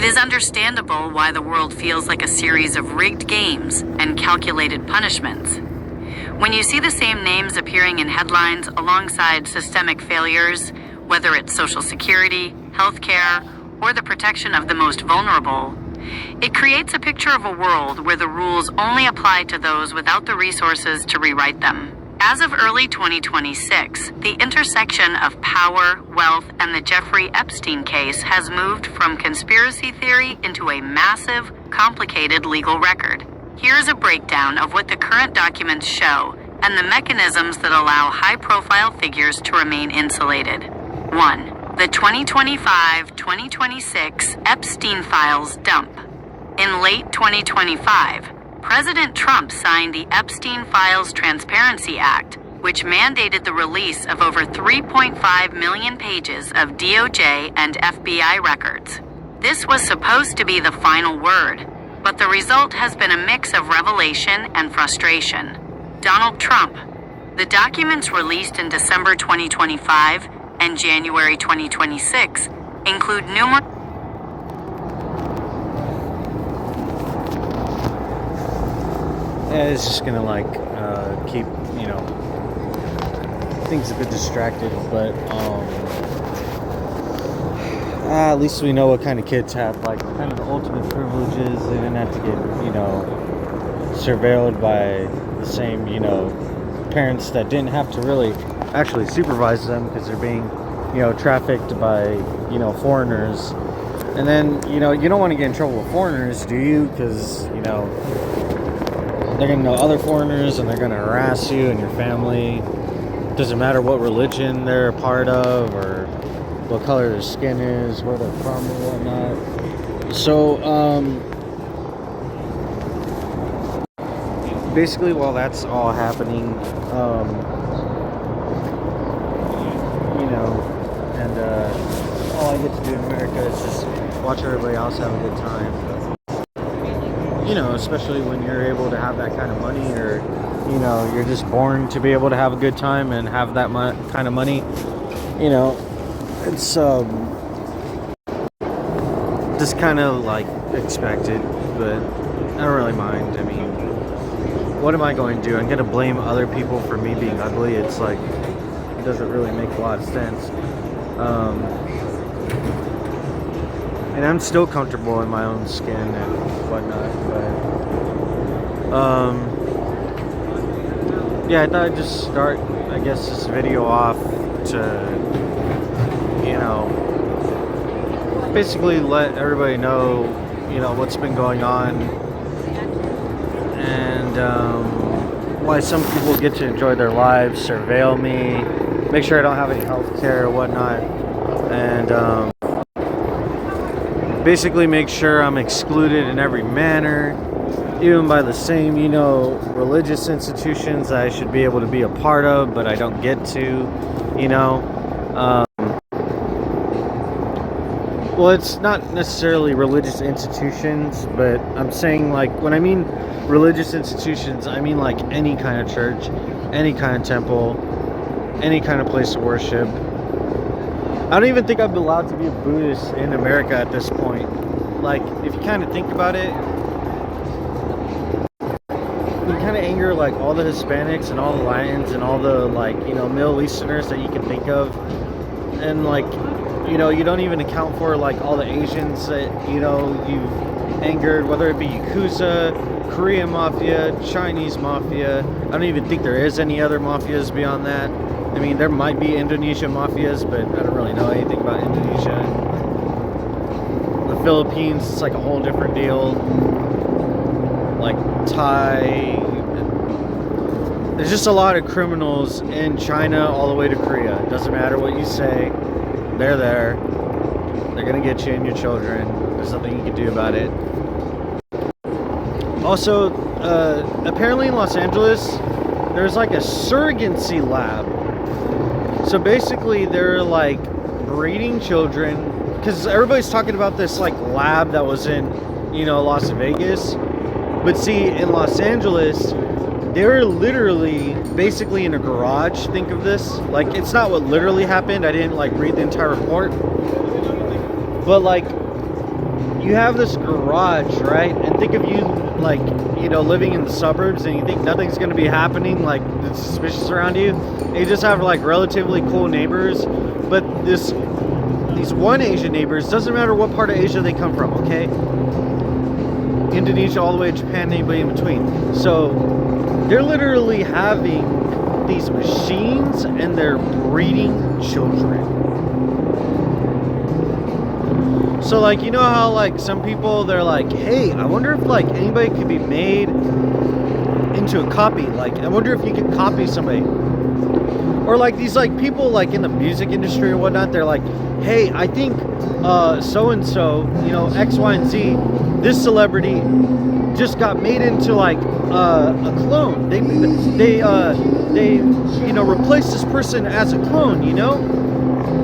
It is understandable why the world feels like a series of rigged games and calculated punishments. When you see the same names appearing in headlines alongside systemic failures, whether it's Social Security, healthcare, or the protection of the most vulnerable, it creates a picture of a world where the rules only apply to those without the resources to rewrite them. As of early 2026, the intersection of power, wealth, and the Jeffrey Epstein case has moved from conspiracy theory into a massive, complicated legal record. Here's a breakdown of what the current documents show and the mechanisms that allow high-profile figures to remain insulated. 1. The 2025-2026 Epstein Files dump. In late 2025, President Trump signed the Epstein Files Transparency Act, which mandated the release of over 3.5 million pages of DOJ and FBI records. This was supposed to be the final word, but the result has been a mix of revelation and frustration. Donald Trump. The documents released in December 2025 and January 2026 include numerous it's just gonna keep things a bit distracted, but at least we know what kind of kids have kind of the ultimate privileges. They didn't have to get surveilled by the same parents that didn't have to really actually supervise them because they're being trafficked by foreigners. And then you don't want to get in trouble with foreigners, do you? Because they're going to know other foreigners and they're going to harass you and your family. Doesn't matter what religion they're a part of or what color their skin is, where they're from or whatnot. So, basically while that's all happening, and all I get to do in America is just watch everybody else have a good time. Especially when you're able to have that kind of money, or you're just born to be able to have a good time and have that kind of money. It's just kind of expected, but I don't really mind. I mean, what am I going to do? I'm going to blame other people for me being ugly. It's it doesn't really make a lot of sense. And I'm still comfortable in my own skin and whatnot, but yeah, I thought I'd just start, this video off to basically let everybody know what's been going on, and why some people get to enjoy their lives, surveil me, make sure I don't have any health care or whatnot, and basically make sure I'm excluded in every manner, even by the same, religious institutions that I should be able to be a part of, but I don't get to, well, it's not necessarily religious institutions, but I'm saying, when I mean religious institutions, I mean, any kind of church, any kind of temple, any kind of place of worship. I don't even think I'm allowed to be a Buddhist in America at this point. If you kind of think about it, you kind of anger, all the Hispanics and all the Latins and all the, Middle Easterners that you can think of. And, you don't even account for, all the Asians that, you've angered, whether it be Yakuza, Korean Mafia, Chinese Mafia. I don't even think there is any other mafias beyond that. I mean, there might be Indonesian mafias, but I don't really know anything about Indonesia. The Philippines, it's a whole different deal. Thai. There's just a lot of criminals in China all the way to Korea. It doesn't matter what you say. They're there. They're going to get you and your children. There's nothing you can do about it. Also, apparently in Los Angeles, there's a surrogacy lab. So basically they're breeding children, because everybody's talking about this lab that was in Las Vegas, but see, in Los Angeles they're literally basically in a garage. Think of this, it's not what literally happened. I didn't read the entire report, but you have this garage, right? And think of you like, living in the suburbs, and you think nothing's going to be happening, like that's suspicious around you. And you just have like relatively cool neighbors, but these one Asian neighbors, doesn't matter what part of Asia they come from, okay? Indonesia all the way to Japan, anybody in between. So they're literally having these machines and they're breeding children. So like, you know how like some people, they're like, hey, I wonder if like anybody could be made into a copy. Like, I wonder if you could copy somebody. Or like these like people like in the music industry or whatnot, they're like, hey, I think so-and-so, X, Y, and Z, this celebrity just got made into like a clone. They replaced this person as a clone,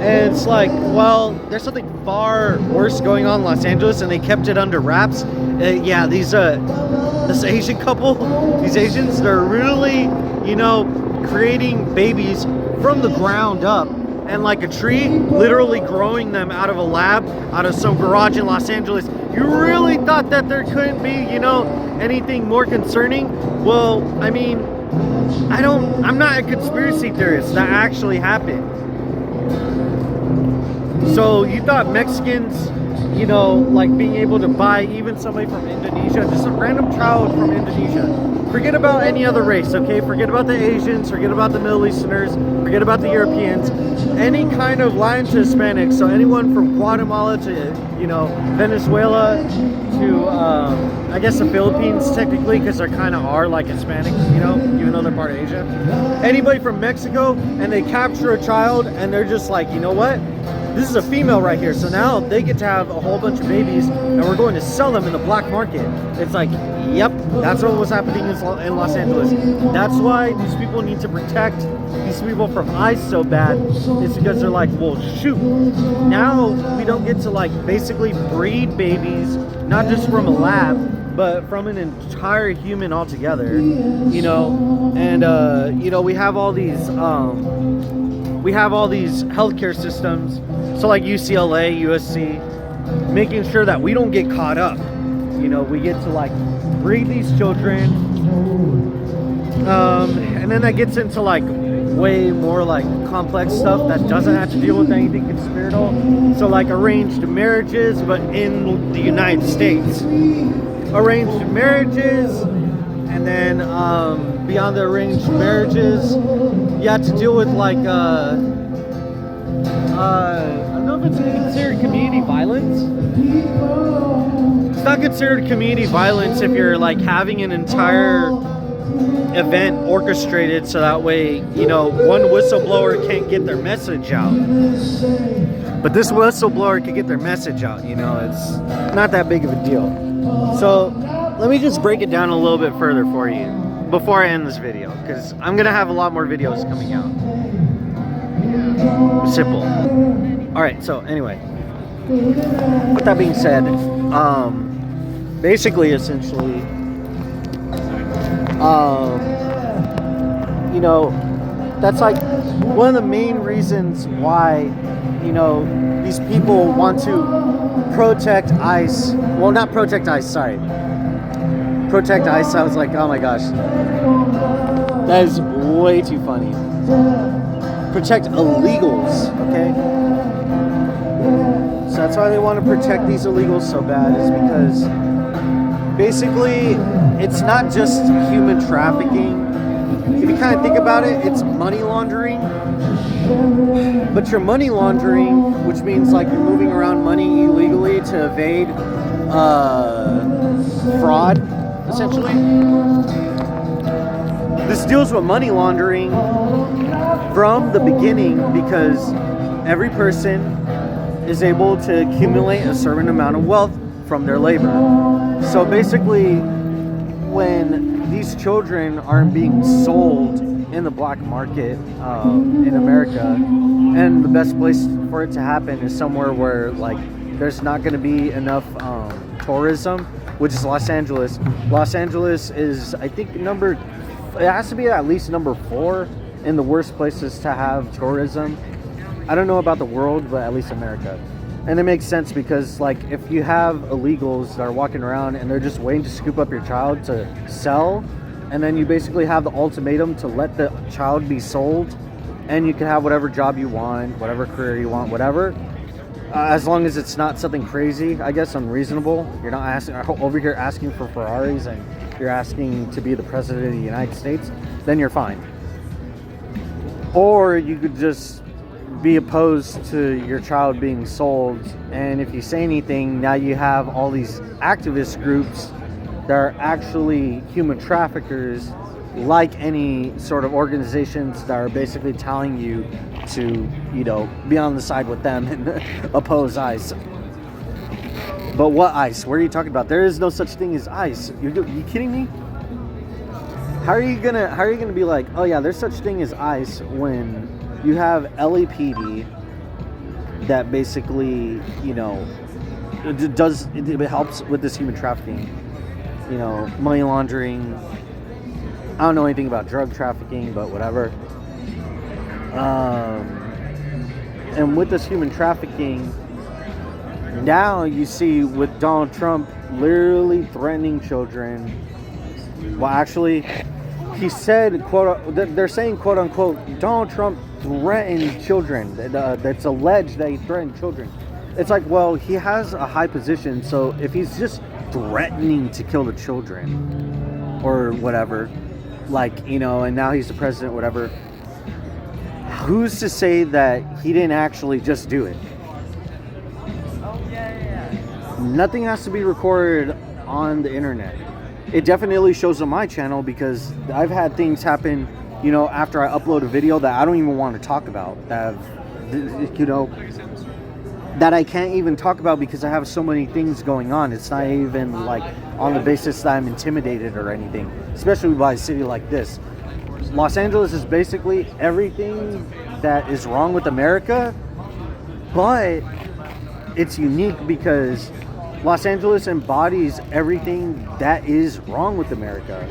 And it's like, well, there's something far worse going on in Los Angeles, and they kept it under wraps. Yeah, this Asian couple, these Asians, they're really, creating babies from the ground up. And like a tree, literally growing them out of a lab, out of some garage in Los Angeles. You really thought that there couldn't be, anything more concerning? Well, I mean, I'm not a conspiracy theorist. That actually happened. So you thought Mexicans, like being able to buy even somebody from Indonesia, just a random child from Indonesia. Forget about any other race, okay? Forget about the Asians, forget about the Middle Easterners, forget about the Europeans. Any kind of line to Hispanics, so anyone from Guatemala to, Venezuela to, I guess the Philippines technically, because they kind of are like Hispanics, even though they're part of Asia. Anybody from Mexico, and they capture a child, and they're just like, you know what? This is a female right here, so now they get to have a whole bunch of babies, and we're going to sell them in the black market. It's like, yep, that's what was happening in Los Angeles. That's why these people need to protect these people from ICE so bad. It's because they're like, well, shoot, now we don't get to like basically breed babies, not just from a lab, but from an entire human altogether, And we have all these healthcare systems. So like UCLA, USC, making sure that we don't get caught up. We get to like breed these children. And then that gets into like way more like complex stuff that doesn't have to deal with anything conspiratorial. So like arranged marriages, but in the United States. Arranged marriages, and then beyond the arranged marriages, you have to deal with like I don't know if it's considered community violence. It's not considered community violence if you're like having an entire event orchestrated so that way, one whistleblower can't get their message out. But this whistleblower can get their message out, it's not that big of a deal. So let me just break it down a little bit further for you before I end this video, because I'm gonna have a lot more videos coming out. Simple. Alright, so anyway, with that being said, basically, essentially, that's like one of the main reasons why, these people want to protect ICE. Well, not protect ICE, sorry. Protect ICE, I was like, oh my gosh. That is way too funny. Protect illegals, okay? So that's why they want to protect these illegals so bad, is because basically it's not just human trafficking. If you kind of think about it, it's money laundering. But you're money laundering, which means like you're moving around money illegally to evade fraud, essentially. This deals with money laundering from the beginning because every person is able to accumulate a certain amount of wealth from their labor. So basically, when these children aren't being sold in the black market in America, and the best place for it to happen is somewhere where like there's not going to be enough tourism, which is Los Angeles. Los Angeles is, I think, it has to be at least number 4 in the worst places to have tourism. I don't know about the world, but at least America. And it makes sense because, like, if you have illegals that are walking around and they're just waiting to scoop up your child to sell, and then you basically have the ultimatum to let the child be sold, and you can have whatever job you want, whatever career you want, whatever, as long as it's not something crazy, I guess, unreasonable. You're not asking over here asking for Ferraris and you're asking to be the president of the United States, then you're fine. Or you could just be opposed to your child being sold, and if you say anything, now you have all these activist groups that are actually human traffickers, like any sort of organizations that are basically telling you to, you know, be on the side with them and oppose ICE. But what ICE? What are you talking about? There is no such thing as ICE. You kidding me? How are you gonna be like, oh yeah, there's such thing as ICE when you have LAPD that basically, you know, it helps with this human trafficking, you know, money laundering. I don't know anything about drug trafficking, but whatever. And with this human trafficking, now you see with Donald Trump literally threatening children. Well, actually, he said, they're saying, quote unquote, Donald Trump threatened children. That's alleged that he threatened children. It's like, well, he has a high position, so if he's just threatening to kill the children or whatever, like, you know, and now he's the president, whatever, who's to say that he didn't actually just do it? Nothing has to be recorded on the internet. It definitely shows on my channel because I've had things happen, you know, after I upload a video that I don't even want to talk about, that have, you know, that I can't even talk about because I have so many things going on. It's not even like on the basis that I'm intimidated or anything, especially by a city like this. Los Angeles is basically everything that is wrong with America, but it's unique because Los Angeles embodies everything that is wrong with America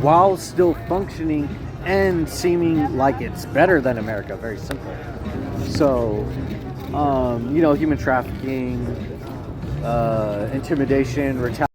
while still functioning and seeming like it's better than America. Very simple. So, you know, human trafficking, intimidation, retaliation.